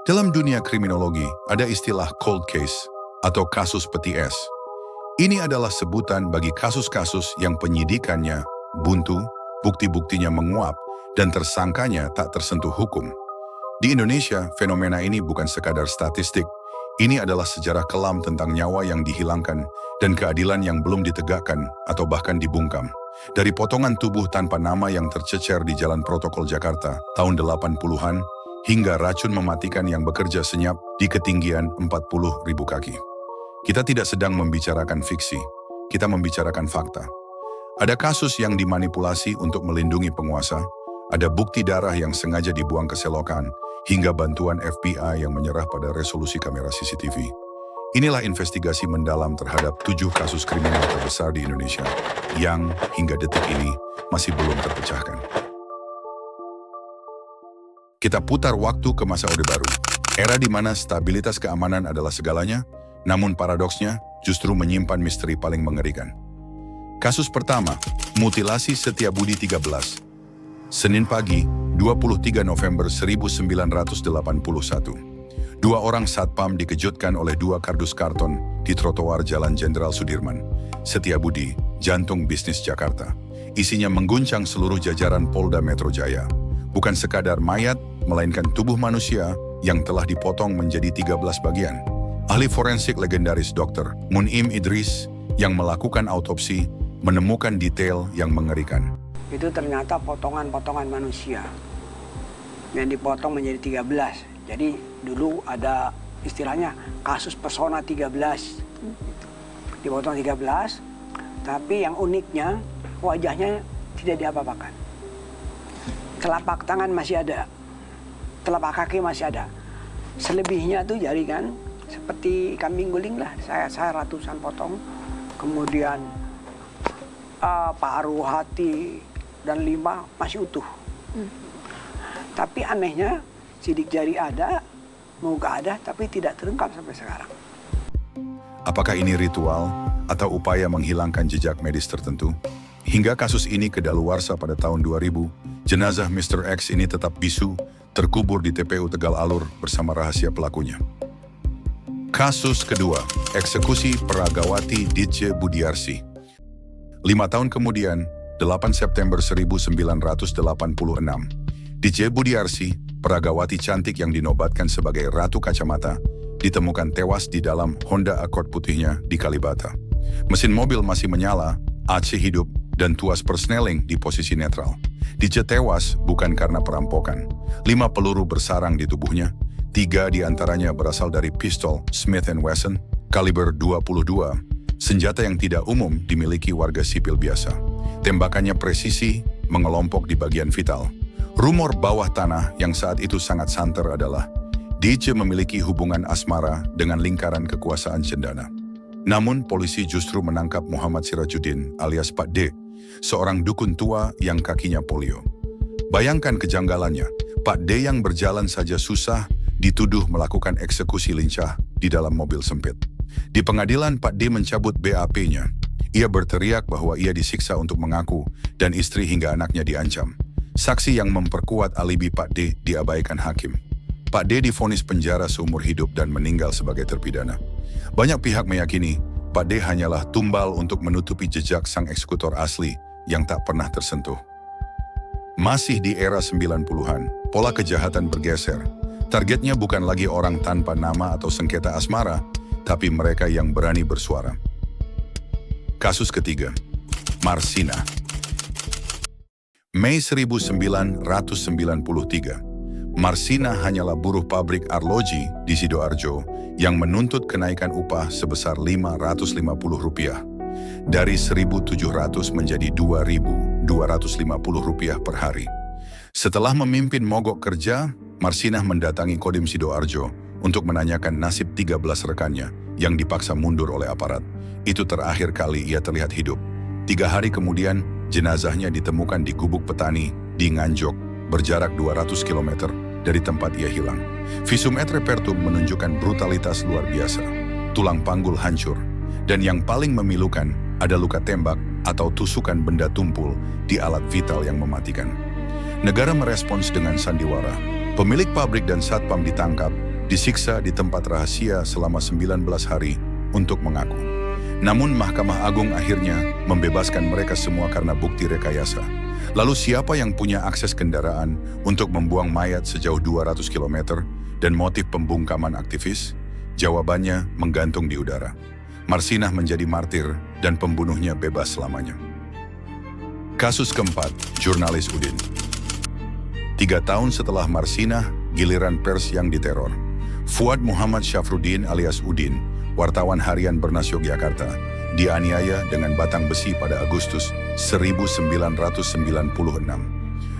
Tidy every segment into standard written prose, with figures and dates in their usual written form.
Dalam dunia kriminologi, ada istilah cold case atau kasus peti es. Ini adalah sebutan bagi kasus-kasus yang penyidikannya buntu, bukti-buktinya menguap, dan tersangkanya tak tersentuh hukum. Di Indonesia, fenomena ini bukan sekadar statistik. Ini adalah sejarah kelam tentang nyawa yang dihilangkan dan keadilan yang belum ditegakkan atau bahkan dibungkam. Dari potongan tubuh tanpa nama yang tercecer di Jalan Protokol Jakarta tahun 80-an, hingga racun mematikan yang bekerja senyap di ketinggian 40.000 kaki. Kita tidak sedang membicarakan fiksi, kita membicarakan fakta. Ada kasus yang dimanipulasi untuk melindungi penguasa, ada bukti darah yang sengaja dibuang ke selokan, hingga bantuan FBI yang menyerah pada resolusi kamera CCTV. Inilah investigasi mendalam terhadap 7 kasus kriminal terbesar di Indonesia, yang hingga detik ini masih belum terpecahkan. Kita putar waktu ke masa Orde Baru, era di mana stabilitas keamanan adalah segalanya, namun paradoksnya justru menyimpan misteri paling mengerikan. Kasus pertama, mutilasi Setiabudi 13. Senin pagi, 23 November 1981. 2 orang satpam dikejutkan oleh 2 kardus karton di trotoar Jalan Jenderal Sudirman. Setiabudi, jantung bisnis Jakarta. Isinya mengguncang seluruh jajaran Polda Metro Jaya. Bukan sekadar mayat, melainkan tubuh manusia yang telah dipotong menjadi 13 bagian. Ahli forensik legendaris Dr. Munim Idris yang melakukan autopsi menemukan detail yang mengerikan. Itu ternyata potongan-potongan manusia yang dipotong menjadi 13. Jadi dulu ada istilahnya kasus pesona 13. Dipotong 13, tapi yang uniknya wajahnya tidak diapa-apakan. Telapak tangan masih ada, telapak kaki masih ada. Selebihnya tuh jaringan seperti kambing guling lah. Saya ratusan potong. Kemudian paru, hati, dan limah masih utuh. Tapi anehnya sidik jari ada, muka ada, tapi tidak terungkap sampai sekarang. Apakah ini ritual atau upaya menghilangkan jejak medis tertentu? Hingga kasus ini kedaluarsa pada tahun 2000, jenazah Mr. X ini tetap bisu, terkubur di TPU Tegal Alur bersama rahasia pelakunya. Kasus kedua, eksekusi Peragawati Ditje Budiarsi. 5 tahun kemudian, 8 September 1986, Ditje Budiarsi, peragawati cantik yang dinobatkan sebagai Ratu Kacamata, ditemukan tewas di dalam Honda Accord putihnya di Kalibata. Mesin mobil masih menyala, AC hidup, dan tuas persneling di posisi netral. Ditje tewas bukan karena perampokan. 5 peluru bersarang di tubuhnya, 3 diantaranya berasal dari pistol Smith & Wesson, kaliber 22, senjata yang tidak umum dimiliki warga sipil biasa. Tembakannya presisi, mengelompok di bagian vital. Rumor bawah tanah yang saat itu sangat santer adalah Ditje memiliki hubungan asmara dengan lingkaran kekuasaan cendana. Namun polisi justru menangkap Muhammad Sirajuddin alias Pak D, seorang dukun tua yang kakinya polio. Bayangkan kejanggalannya, Pak D yang berjalan saja susah dituduh melakukan eksekusi lincah di dalam mobil sempit. Di pengadilan Pak D mencabut BAP-nya. Ia berteriak bahwa ia disiksa untuk mengaku dan istri hingga anaknya diancam. Saksi yang memperkuat alibi Pak D diabaikan hakim. Pak D divonis penjara seumur hidup dan meninggal sebagai terpidana. Banyak pihak meyakini Pak D hanyalah tumbal untuk menutupi jejak sang eksekutor asli yang tak pernah tersentuh. Masih di era 90-an, pola kejahatan bergeser. Targetnya bukan lagi orang tanpa nama atau sengketa asmara, tapi mereka yang berani bersuara. Kasus ketiga, Marsina. Mei 1993, Marsina hanyalah buruh pabrik arloji di Sidoarjo yang menuntut kenaikan upah sebesar Rp550. Dari 1.700 menjadi Rp2.250 per hari. Setelah memimpin mogok kerja, Marsina mendatangi Kodim Sidoarjo untuk menanyakan nasib 13 rekannya yang dipaksa mundur oleh aparat. Itu terakhir kali ia terlihat hidup. 3 hari kemudian, jenazahnya ditemukan di gubuk petani di Nganjuk, berjarak 200 km dari tempat ia hilang. Visum et repertum menunjukkan brutalitas luar biasa. Tulang panggul hancur, dan yang paling memilukan ada luka tembak atau tusukan benda tumpul di alat vital yang mematikan. Negara merespons dengan sandiwara. Pemilik pabrik dan satpam ditangkap, disiksa di tempat rahasia selama 19 hari untuk mengaku. Namun Mahkamah Agung akhirnya membebaskan mereka semua karena bukti rekayasa. Lalu siapa yang punya akses kendaraan untuk membuang mayat sejauh 200 km dan motif pembungkaman aktivis? Jawabannya menggantung di udara. Marsinah menjadi martir dan pembunuhnya bebas selamanya. Kasus keempat, jurnalis Udin. 3 tahun setelah Marsinah, giliran pers yang diteror. Fuad Muhammad Syafruddin alias Udin, wartawan harian Bernas Yogyakarta, dianiaya dengan batang besi pada Agustus 1996.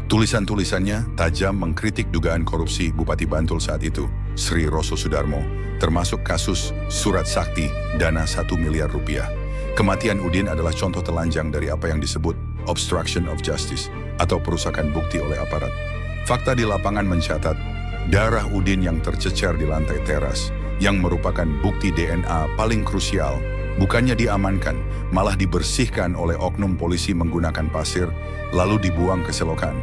Tulisan-tulisannya tajam mengkritik dugaan korupsi Bupati Bantul saat itu, Sri Roso Sudarmo, termasuk kasus surat sakti dana 1 miliar rupiah. Kematian Udin adalah contoh telanjang dari apa yang disebut obstruction of justice atau perusakan bukti oleh aparat. Fakta di lapangan mencatat, darah Udin yang tercecer di lantai teras, yang merupakan bukti DNA paling krusial, bukannya diamankan, malah dibersihkan oleh oknum polisi menggunakan pasir, lalu dibuang ke selokan.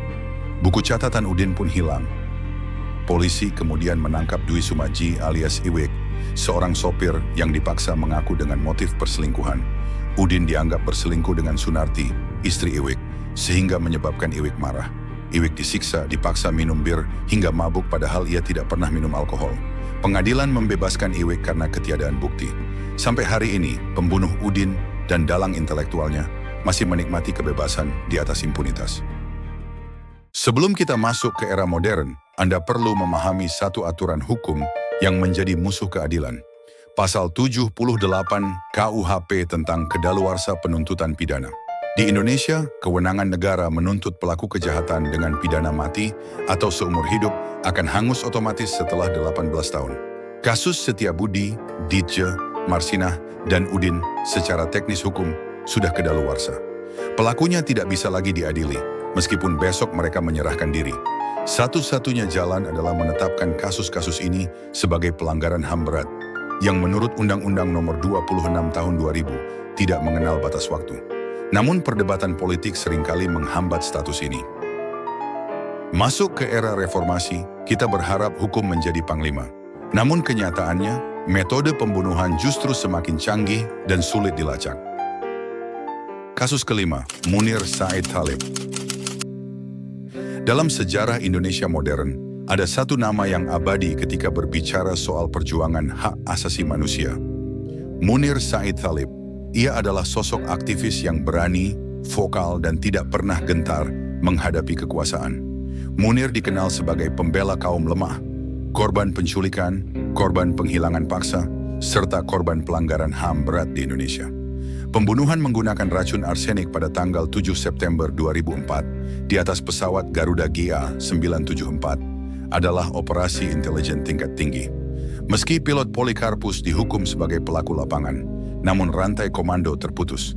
Buku catatan Udin pun hilang. Polisi kemudian menangkap Dwi Sumaji alias Iwik, seorang sopir yang dipaksa mengaku dengan motif perselingkuhan. Udin dianggap berselingkuh dengan Sunarti, istri Iwik, sehingga menyebabkan Iwik marah. Iwik disiksa, dipaksa minum bir hingga mabuk padahal ia tidak pernah minum alkohol. Pengadilan membebaskan Iwik karena ketiadaan bukti. Sampai hari ini, pembunuh Udin dan dalang intelektualnya masih menikmati kebebasan di atas impunitas. Sebelum kita masuk ke era modern, Anda perlu memahami satu aturan hukum yang menjadi musuh keadilan. Pasal 78 KUHP tentang kedaluarsa penuntutan pidana. Di Indonesia, kewenangan negara menuntut pelaku kejahatan dengan pidana mati atau seumur hidup akan hangus otomatis setelah 18 tahun. Kasus Setiabudi, Ditje, Marsinah, dan Udin secara teknis hukum sudah kedaluarsa. Pelakunya tidak bisa lagi diadili, meskipun besok mereka menyerahkan diri. Satu-satunya jalan adalah menetapkan kasus-kasus ini sebagai pelanggaran HAM berat, yang menurut Undang-Undang Nomor 26 Tahun 2000 tidak mengenal batas waktu. Namun perdebatan politik seringkali menghambat status ini. Masuk ke era reformasi, kita berharap hukum menjadi panglima. Namun kenyataannya, metode pembunuhan justru semakin canggih dan sulit dilacak. Kasus kelima, Munir Said Thalib. Dalam sejarah Indonesia modern, ada satu nama yang abadi ketika berbicara soal perjuangan hak asasi manusia. Munir Said Thalib. Ia adalah sosok aktivis yang berani, vokal, dan tidak pernah gentar menghadapi kekuasaan. Munir dikenal sebagai pembela kaum lemah, korban penculikan, korban penghilangan paksa, serta korban pelanggaran HAM berat di Indonesia. Pembunuhan menggunakan racun arsenik pada tanggal 7 September 2004 di atas pesawat Garuda GA 974 adalah operasi intelijen tingkat tinggi. Meski pilot Polikarpus dihukum sebagai pelaku lapangan, namun rantai komando terputus.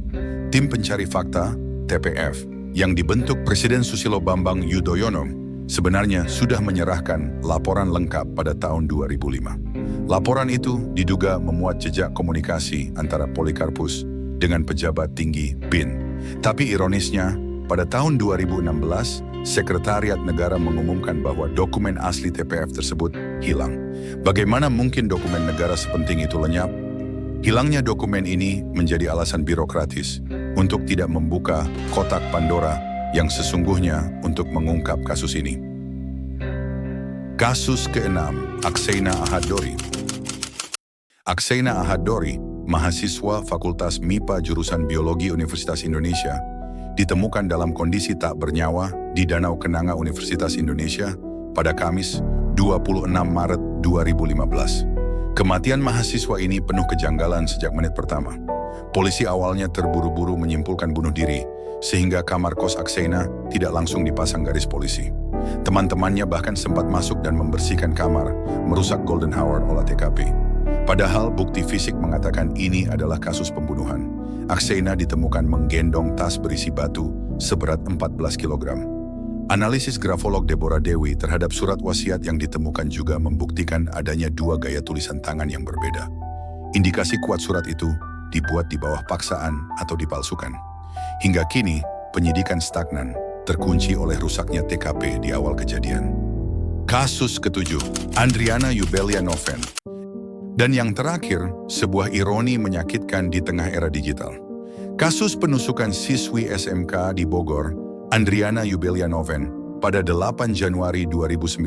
Tim pencari fakta, TPF, yang dibentuk Presiden Susilo Bambang Yudhoyono, sebenarnya sudah menyerahkan laporan lengkap pada tahun 2005. Laporan itu diduga memuat jejak komunikasi antara Polikarpus dengan pejabat tinggi BIN. Tapi ironisnya, pada tahun 2016, Sekretariat Negara mengumumkan bahwa dokumen asli TPF tersebut hilang. Bagaimana mungkin dokumen negara sepenting itu lenyap? Hilangnya dokumen ini menjadi alasan birokratis untuk tidak membuka kotak Pandora yang sesungguhnya untuk mengungkap kasus ini. Kasus ke-6, Akseina Ahad Dori. Akseina Ahad Dori, mahasiswa Fakultas MIPA jurusan Biologi Universitas Indonesia, ditemukan dalam kondisi tak bernyawa di Danau Kenanga Universitas Indonesia pada Kamis 26 Maret 2015. Kematian mahasiswa ini penuh kejanggalan sejak menit pertama. Polisi awalnya terburu-buru menyimpulkan bunuh diri, sehingga kamar kos Akseina tidak langsung dipasang garis polisi. Teman-temannya bahkan sempat masuk dan membersihkan kamar, merusak golden hour olah TKP. Padahal bukti fisik mengatakan ini adalah kasus pembunuhan. Akseina ditemukan menggendong tas berisi batu seberat 14 kg. Analisis grafolog Deborah Dewi terhadap surat wasiat yang ditemukan juga membuktikan adanya 2 gaya tulisan tangan yang berbeda. Indikasi kuat surat itu dibuat di bawah paksaan atau dipalsukan. Hingga kini, penyidikan stagnan, terkunci oleh rusaknya TKP di awal kejadian. Kasus ketujuh, Andriana Yubelia Noven. Dan yang terakhir, sebuah ironi menyakitkan di tengah era digital. Kasus penusukan siswi SMK di Bogor, Andriana Yubelia Noven, pada 8 Januari 2019.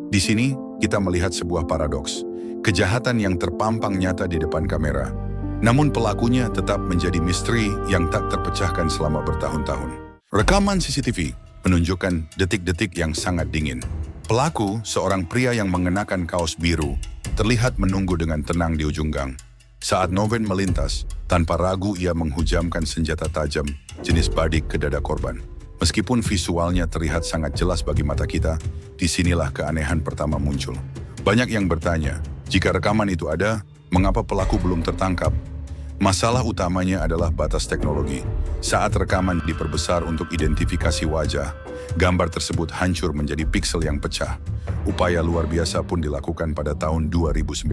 Di sini, kita melihat sebuah paradoks. Kejahatan yang terpampang nyata di depan kamera, namun pelakunya tetap menjadi misteri yang tak terpecahkan selama bertahun-tahun. Rekaman CCTV menunjukkan detik-detik yang sangat dingin. Pelaku, seorang pria yang mengenakan kaos biru, terlihat menunggu dengan tenang di ujung gang. Saat Noven melintas, tanpa ragu ia menghujamkan senjata tajam jenis badik ke dada korban. Meskipun visualnya terlihat sangat jelas bagi mata kita, disinilah keanehan pertama muncul. Banyak yang bertanya, jika rekaman itu ada, mengapa pelaku belum tertangkap? Masalah utamanya adalah batas teknologi. Saat rekaman diperbesar untuk identifikasi wajah, gambar tersebut hancur menjadi piksel yang pecah. Upaya luar biasa pun dilakukan pada tahun 2019.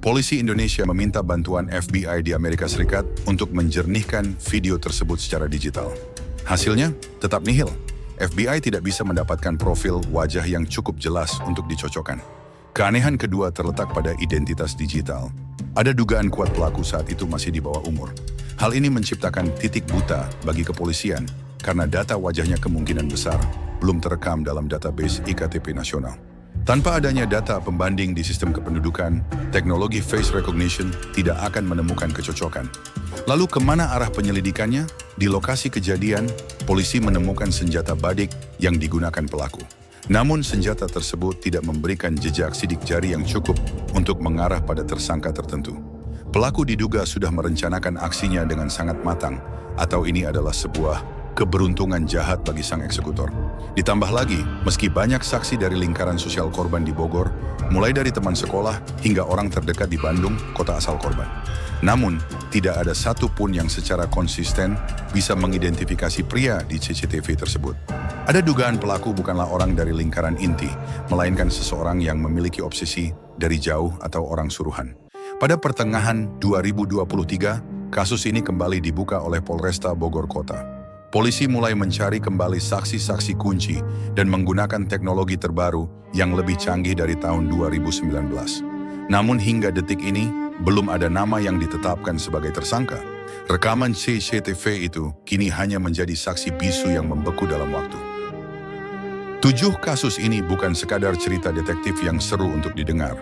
Polisi Indonesia meminta bantuan FBI di Amerika Serikat untuk menjernihkan video tersebut secara digital. Hasilnya tetap nihil. FBI tidak bisa mendapatkan profil wajah yang cukup jelas untuk dicocokkan. Keanehan kedua terletak pada identitas digital. Ada dugaan kuat pelaku saat itu masih di bawah umur. Hal ini menciptakan titik buta bagi kepolisian karena data wajahnya kemungkinan besar belum terekam dalam database IKTP nasional. Tanpa adanya data pembanding di sistem kependudukan, teknologi face recognition tidak akan menemukan kecocokan. Lalu kemana arah penyelidikannya? Di lokasi kejadian, polisi menemukan senjata badik yang digunakan pelaku. Namun senjata tersebut tidak memberikan jejak sidik jari yang cukup untuk mengarah pada tersangka tertentu. Pelaku diduga sudah merencanakan aksinya dengan sangat matang, atau ini adalah sebuah keberuntungan jahat bagi sang eksekutor. Ditambah lagi, meski banyak saksi dari lingkaran sosial korban di Bogor, mulai dari teman sekolah hingga orang terdekat di Bandung, kota asal korban. Namun, tidak ada satupun yang secara konsisten bisa mengidentifikasi pria di CCTV tersebut. Ada dugaan pelaku bukanlah orang dari lingkaran inti, melainkan seseorang yang memiliki obsesi dari jauh atau orang suruhan. Pada pertengahan 2023, kasus ini kembali dibuka oleh Polresta Bogor Kota. Polisi mulai mencari kembali saksi-saksi kunci dan menggunakan teknologi terbaru yang lebih canggih dari tahun 2019. Namun hingga detik ini, belum ada nama yang ditetapkan sebagai tersangka. Rekaman CCTV itu kini hanya menjadi saksi bisu yang membeku dalam waktu. 7 kasus ini bukan sekadar cerita detektif yang seru untuk didengar.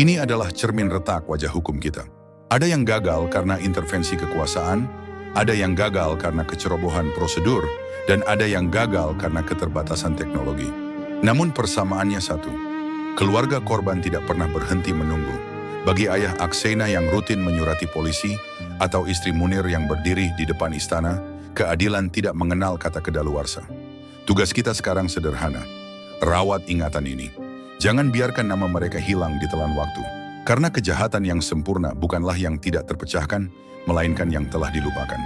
Ini adalah cermin retak wajah hukum kita. Ada yang gagal karena intervensi kekuasaan, ada yang gagal karena kecerobohan prosedur, dan ada yang gagal karena keterbatasan teknologi. Namun persamaannya satu, keluarga korban tidak pernah berhenti menunggu. Bagi ayah Aksena yang rutin menyurati polisi, atau istri Munir yang berdiri di depan istana, keadilan tidak mengenal kata kedaluarsa. Tugas kita sekarang sederhana, rawat ingatan ini. Jangan biarkan nama mereka hilang di telan waktu. Karena kejahatan yang sempurna bukanlah yang tidak terpecahkan, melainkan yang telah dilupakan.